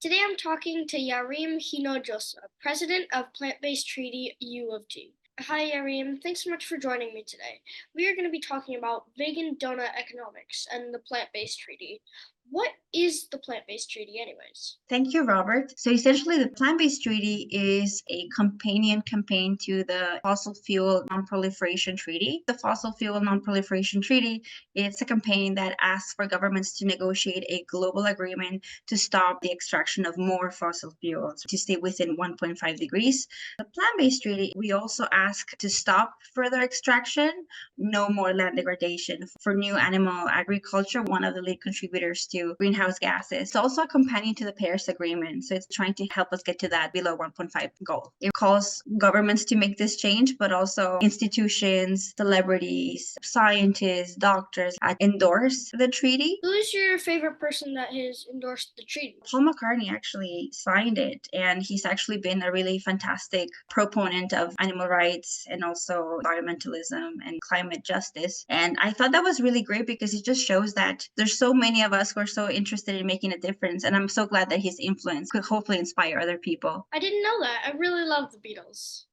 Today I'm talking to Yarim Hinojosa, President of Plant-Based Treaty U of T. Hi Yarim, thanks so much for joining me today. We are going to be talking about vegan donut economics and the Plant-Based Treaty. What is the Plant-Based Treaty anyways? Thank you, Robert. So essentially, the plant-based treaty is a companion campaign to the fossil fuel non-proliferation treaty. The fossil fuel non-proliferation treaty is a campaign that asks for governments to negotiate a global agreement to stop the extraction of more fossil fuels to stay within 1.5 degrees. The plant-based treaty, we also ask to stop further extraction, no more land degradation for new animal agriculture, one of the lead contributors to greenhouse gases. It's also a companion to the Paris Agreement. So it's trying to help us get to that below 1.5 goal. It calls governments to make this change, but also institutions, celebrities, scientists, doctors endorse the treaty. Who is your favorite person that has endorsed the treaty? Paul McCartney actually signed it, and he's actually been a really fantastic proponent of animal rights and also environmentalism and climate justice. And I thought that was really great because it just shows that there's so many of us who are so interested in making a difference. And I'm so glad that his influence could hopefully inspire other people. I didn't know that. I really love the Beatles.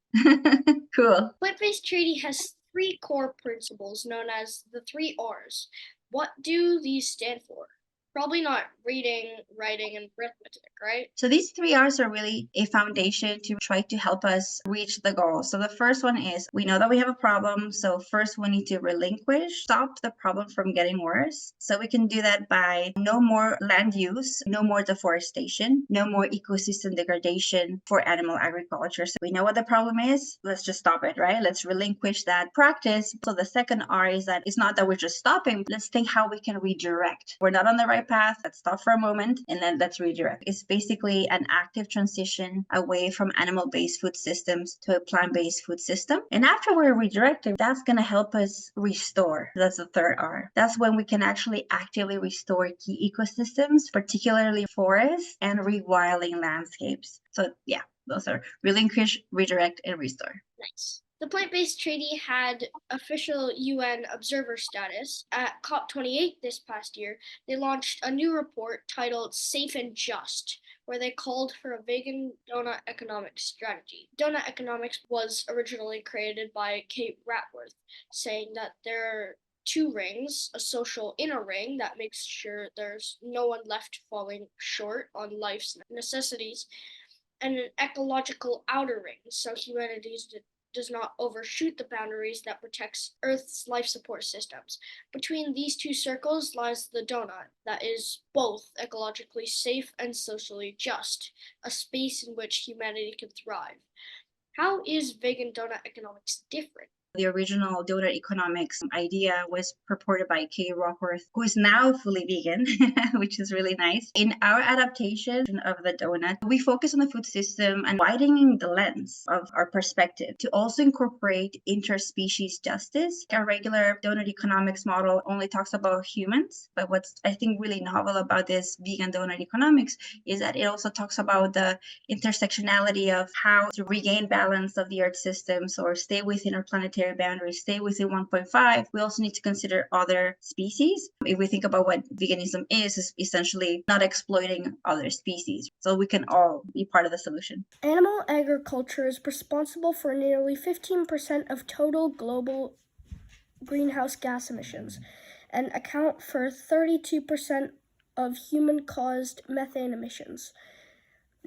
Cool. Plant-Based Treaty has three core principles known as the three R's. What do these stand for? Probably not reading, writing, and arithmetic, right? So these three R's are really a foundation to try to help us reach the goal. So the first one is we know that we have a problem. So first we need to relinquish, stop the problem from getting worse. So we can do that by no more land use, no more deforestation, no more ecosystem degradation for animal agriculture. So we know what the problem is. Let's just stop it, right? Let's relinquish that practice. So the second R is that it's not that we're just stopping. Let's think how we can redirect. We're not on the right path. Let's stop for a moment and then let's redirect. It's basically an active transition away from animal-based food systems to a plant-based food system. And after we're redirected, that's going to help us restore. That's the third R. That's when we can actually actively restore key ecosystems, particularly forests and rewilding landscapes. So yeah, those are relinquish, redirect, and restore. Nice. The Plant-Based Treaty had official UN observer status. At COP28 this past year, they launched a new report titled Safe and Just, where they called for a vegan donut economics strategy. Donut economics was originally created by Kate Ratworth, saying that there are two rings, a social inner ring that makes sure there's no one left falling short on life's necessities, and an ecological outer ring, so humanity does not overshoot the boundaries that protects Earth's life support systems. Between these two circles lies the donut, that is both ecologically safe and socially just, a space in which humanity can thrive. How is vegan donut economics different? The original donut economics idea was purported by Kay Rockworth, who is now fully vegan, which is really nice. In our adaptation of the donut, we focus on the food system and widening the lens of our perspective to also incorporate interspecies justice. Our regular donut economics model only talks about humans, but what's I think really novel about this vegan donut economics is that it also talks about the intersectionality of how to regain balance of the earth systems or stay within our planetary boundaries, stay within 1.5. We also need to consider other species. If we think about what veganism is essentially not exploiting other species. So we can all be part of the solution. Animal agriculture is responsible for nearly 15% of total global greenhouse gas emissions and account for 32% of human-caused methane emissions,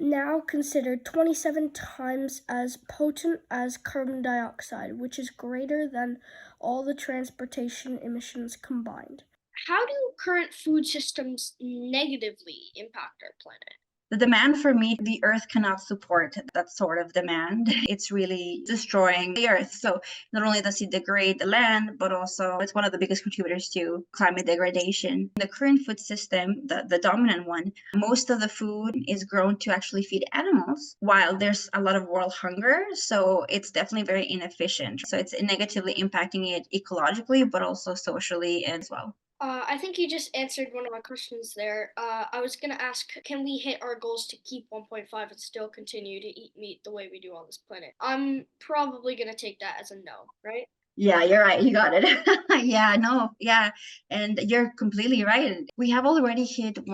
now considered 27 times as potent as carbon dioxide, which is greater than all the transportation emissions combined. How do current food systems negatively impact our planet? The demand for meat, the earth cannot support that sort of demand. It's really destroying the earth. So not only does it degrade the land, but also it's one of the biggest contributors to climate degradation. The current food system, the dominant one, most of the food is grown to actually feed animals, while there's a lot of world hunger. So it's definitely very inefficient. So it's negatively impacting it ecologically, but also socially as well. I think you just answered one of my questions there. I was going to ask, can we hit our goals to keep 1.5 and still continue to eat meat the way we do on this planet? I'm probably going to take that as a no, right? Yeah, you're right. You got it. Yeah, no, yeah. And you're completely right. We have already hit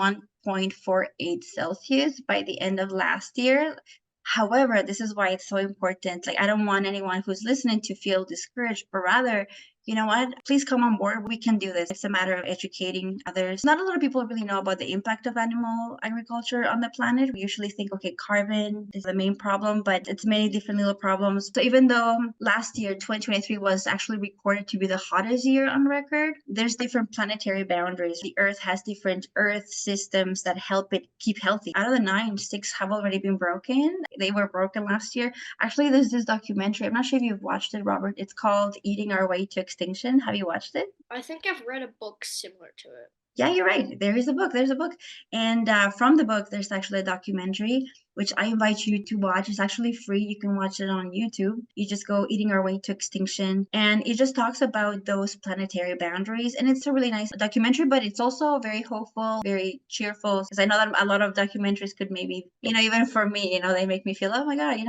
0.48 Celsius by the end of last year. However, this is why it's so important. Like, I don't want anyone who's listening to feel discouraged, but rather, you know what? Please come on board. We can do this. It's a matter of educating others. Not a lot of people really know about the impact of animal agriculture on the planet. We usually think, okay, carbon is the main problem, but it's many different little problems. So even though last year, 2023, was actually recorded to be the hottest year on record, there's different planetary boundaries. The Earth has different Earth systems that help it keep healthy. Out of the nine, six have already been broken. They were broken last year. Actually, there's this documentary. I'm not sure if you've watched it, Robert. It's called Eating Our Way to Extinction. Have you watched it? I think I've read a book similar to it. Yeah, you're right. There is a book. There's a book. And from the book, there's actually a documentary, which I invite you to watch. It's actually free. You can watch it on YouTube. You just go Eating Our Way to Extinction. And it just talks about those planetary boundaries. And it's a really nice documentary, but it's also very hopeful, very cheerful. Because I know that a lot of documentaries could maybe, even for me, they make me feel, oh my God.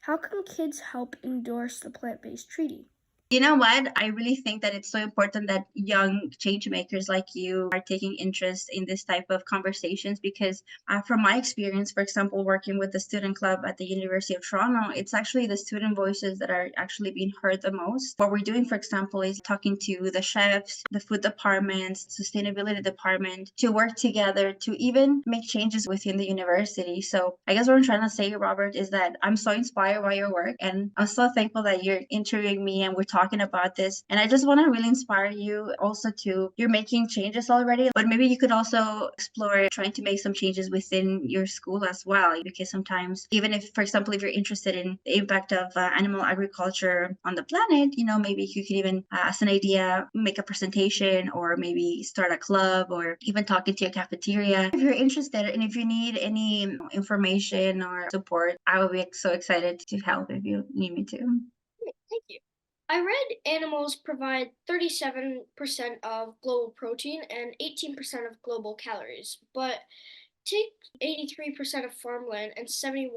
How can kids help endorse the plant-based treaty? You know what? I really think that it's so important that young change makers like you are taking interest in this type of conversations because, from my experience, for example, working with the student club at the University of Toronto, it's actually the student voices that are actually being heard the most. What we're doing, for example, is talking to the chefs, the food departments, sustainability department to work together to even make changes within the university. So I guess what I'm trying to say, Robert, is that I'm so inspired by your work and I'm so thankful that you're interviewing me and we're talking about this. And I just want to really inspire you also to, you're making changes already, but maybe you could also explore trying to make some changes within your school as well. Because sometimes, even if, for example, if you're interested in the impact of animal agriculture on the planet, maybe you could even, as an idea, make a presentation or maybe start a club or even talk into a cafeteria. If you're interested and if you need any information or support, I will be so excited to help if you need me to. Thank you. I read animals provide 37% of global protein and 18% of global calories, but take 83% of farmland and 71%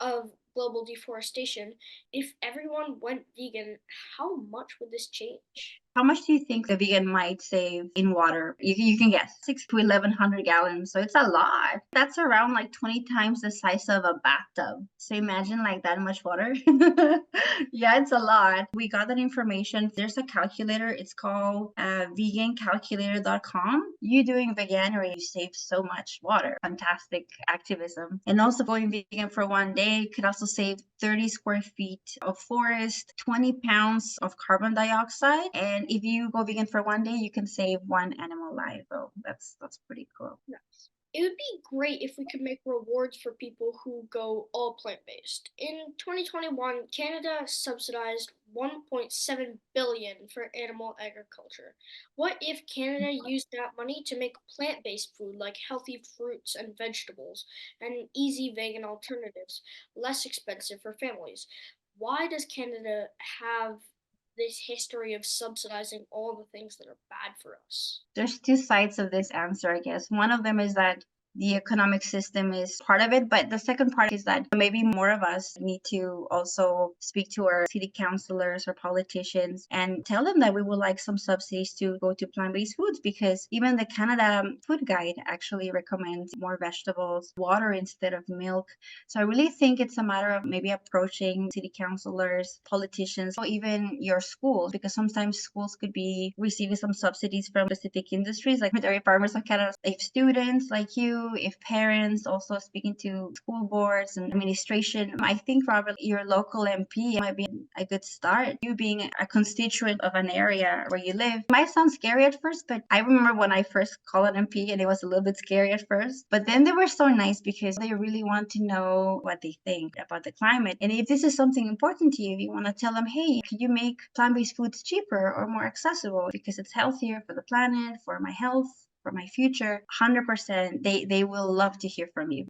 of global deforestation. If everyone went vegan, how much would this change? How much do you think the vegan might save in water? You can guess 6 to 1,100 gallons. So it's a lot. That's around like 20 times the size of a bathtub. So imagine like that much water. Yeah, it's a lot. We got that information. There's a calculator. It's called vegancalculator.com. You doing veganuary, you save so much water. Fantastic activism. And also going vegan for one day could also save 30 square feet of forest, 20 pounds of carbon dioxide, and if you go vegan for one day, you can save one animal life. Oh, that's pretty cool. Nice. It would be great if we could make rewards for people who go all plant-based. In 2021, Canada subsidized 1.7 billion for animal agriculture. What if Canada used that money to make plant-based food like healthy fruits and vegetables and easy vegan alternatives less expensive for families? Why does Canada have this history of subsidizing all the things that are bad for us? There's two sides of this answer, I guess. One of them is that the economic system is part of it, but the second part is that maybe more of us need to also speak to our city councilors or politicians and tell them that we would like some subsidies to go to plant-based foods, because even the Canada food guide actually recommends more vegetables, water instead of milk. So I really think it's a matter of maybe approaching city councilors, politicians, or even your schools, because sometimes schools could be receiving some subsidies from specific industries like Dairy Farmers of Canada. If students like you, if parents, also speaking to school boards and administration, I think, Robert, your local MP might be a good start. You being a constituent of an area where you live might sound scary at first, but I remember when I first called an MP and it was a little bit scary at first, but then they were so nice because they really want to know what they think about the climate. And if this is something important to you, if you want to tell them, hey, could you make plant-based foods cheaper or more accessible because it's healthier for the planet, for my health, for my future, 100%, they will love to hear from you.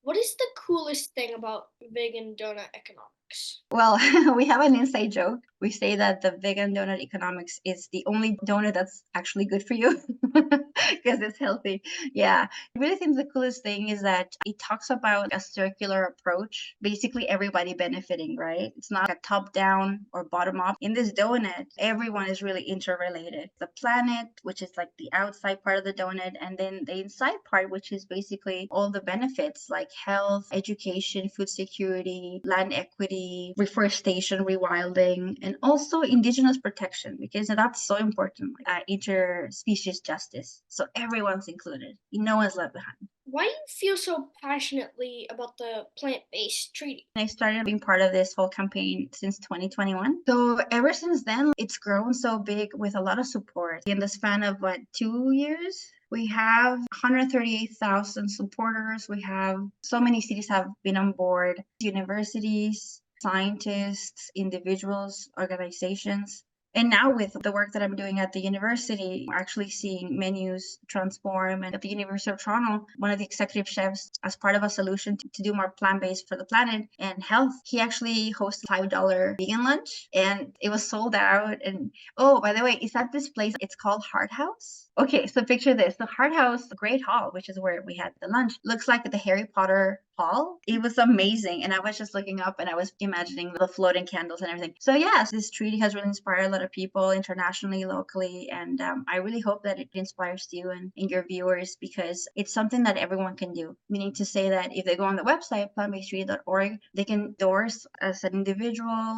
What is the coolest thing about vegan donut economics? Well, we have an inside joke. We say that the vegan donut economics is the only donut that's actually good for you because it's healthy. Yeah. I really think the coolest thing is that it talks about a circular approach, basically everybody benefiting, right? It's not a top down or bottom up. In this donut, everyone is really interrelated. The planet, which is like the outside part of the donut, and then the inside part, which is basically all the benefits like health, education, food security, land equity, reforestation, rewilding, and also indigenous protection, because that's so important, like, interspecies justice. So everyone's included. No one's left behind. Why do you feel so passionately about the plant-based treaty? I started being part of this whole campaign since 2021. So ever since then, it's grown so big with a lot of support. In the span of what, 2 years? We have 138,000 supporters. We have so many cities have been on board, universities, scientists, individuals, organizations. And now with the work that I'm doing at the university, we're actually seeing menus transform. And at the University of Toronto, one of the executive chefs, as part of a solution to do more plant-based for the planet and health, he actually hosted $5 vegan lunch and it was sold out. And oh, by the way, is that this place? It's called Heart House. Okay, so picture this. The Heart House Great Hall, which is where we had the lunch, looks like the Harry Potter hall. It was amazing. And I was just looking up and I was imagining the floating candles and everything. So yes, this treaty has really inspired a lot of people internationally, locally. And I really hope that it inspires you and your viewers, because it's something that everyone can do. Meaning to say that if they go on the website, plantbasedtreaty.org, they can endorse as an individual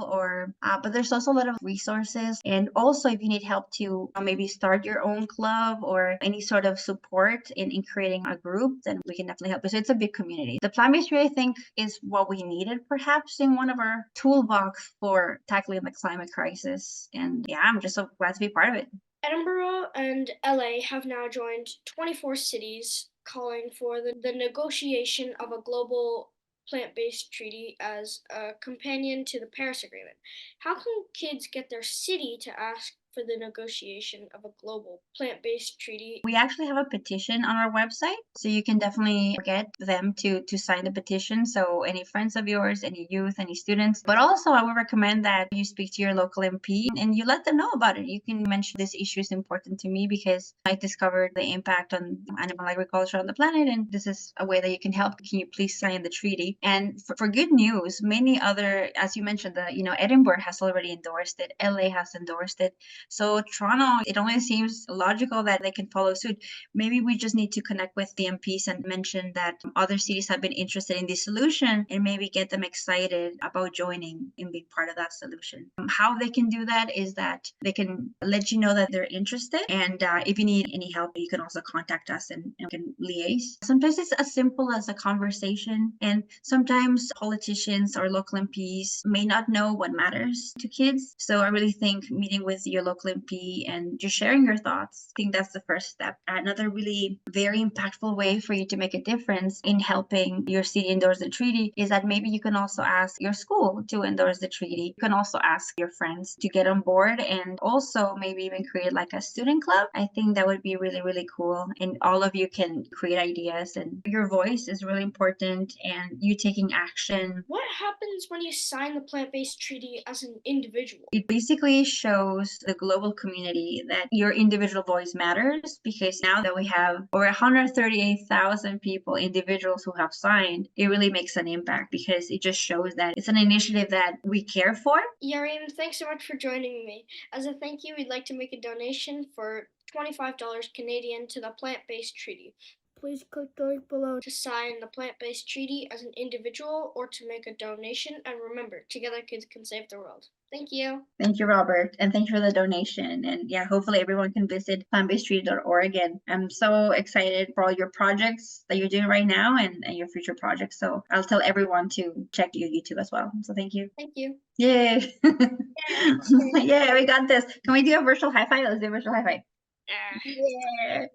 but there's also a lot of resources. And also if you need help to maybe start your own club or any sort of support in creating a group, then we can definitely help you. So it's a big community. The plant-based treaty, I think, is what we needed perhaps in one of our toolbox for tackling the climate crisis. And yeah, I'm just so glad to be part of it. Edinburgh and LA have now joined 24 cities calling for the negotiation of a global plant-based treaty as a companion to the Paris Agreement. How can kids get their city to ask for the negotiation of a global plant-based treaty? We actually have a petition on our website, so you can definitely get them to sign the petition. So any friends of yours, any youth, any students. But also I would recommend that you speak to your local MP and you let them know about it. You can mention this issue is important to me because I discovered the impact on animal agriculture on the planet, and this is a way that you can help. Can you please sign the treaty? And for good news, many other, as you mentioned, Edinburgh has already endorsed it, LA has endorsed it. So Toronto, it only seems logical that they can follow suit. Maybe we just need to connect with the MPs and mention that other cities have been interested in this solution and maybe get them excited about joining and being part of that solution. How they can do that is that they can let you know that they're interested. And if you need any help, you can also contact us and can liaise. Sometimes it's as simple as a conversation. And sometimes politicians or local MPs may not know what matters to kids. So I really think meeting with your local MP and just sharing your thoughts, I think that's the first step. Another really very impactful way for you to make a difference in helping your city endorse the treaty is that maybe you can also ask your school to endorse the treaty. You can also ask your friends to get on board and also maybe even create like a student club. I think that would be really, really cool. And all of you can create ideas, and your voice is really important, and you taking action. What happens when you sign the plant-based treaty as an individual? It basically shows the global community that your individual voice matters, because now that we have over 138,000 people, individuals who have signed, it really makes an impact because it just shows that it's an initiative that we care for. Yarim, thanks so much for joining me. As a thank you, we'd like to make a donation for $25 Canadian to the plant-based treaty. Please click the link below to sign the plant-based treaty as an individual or to make a donation. And remember, together kids can save the world. Thank you. Thank you, Robert, and thank you for the donation. And yeah, hopefully everyone can visit plantbasedtreaty.org. And I'm so excited for all your projects that you're doing right now and your future projects. So I'll tell everyone to check your YouTube as well. So thank you. Thank you. Yay. Yeah. Yeah, we got this. Can we do a virtual high five? Let's do a virtual high five. Ah. Yeah.